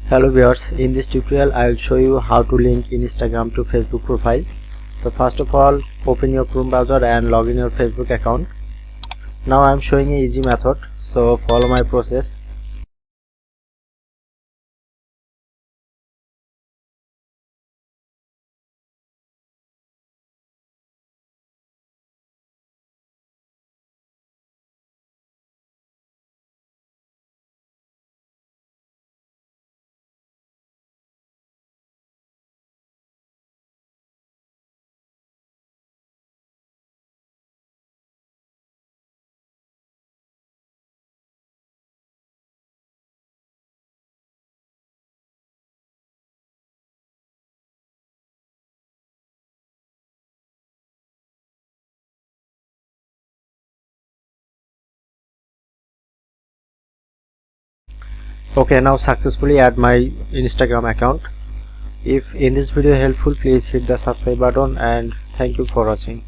Hello viewers, in this tutorial I will show you how to link Instagram to Facebook profile. So first of all, open your Chrome browser and log in your Facebook account. Now I am showing an easy method, so follow my process. Okay, now successfully add my Instagram account. If in this video helpful, please hit the subscribe button and thank you for watching.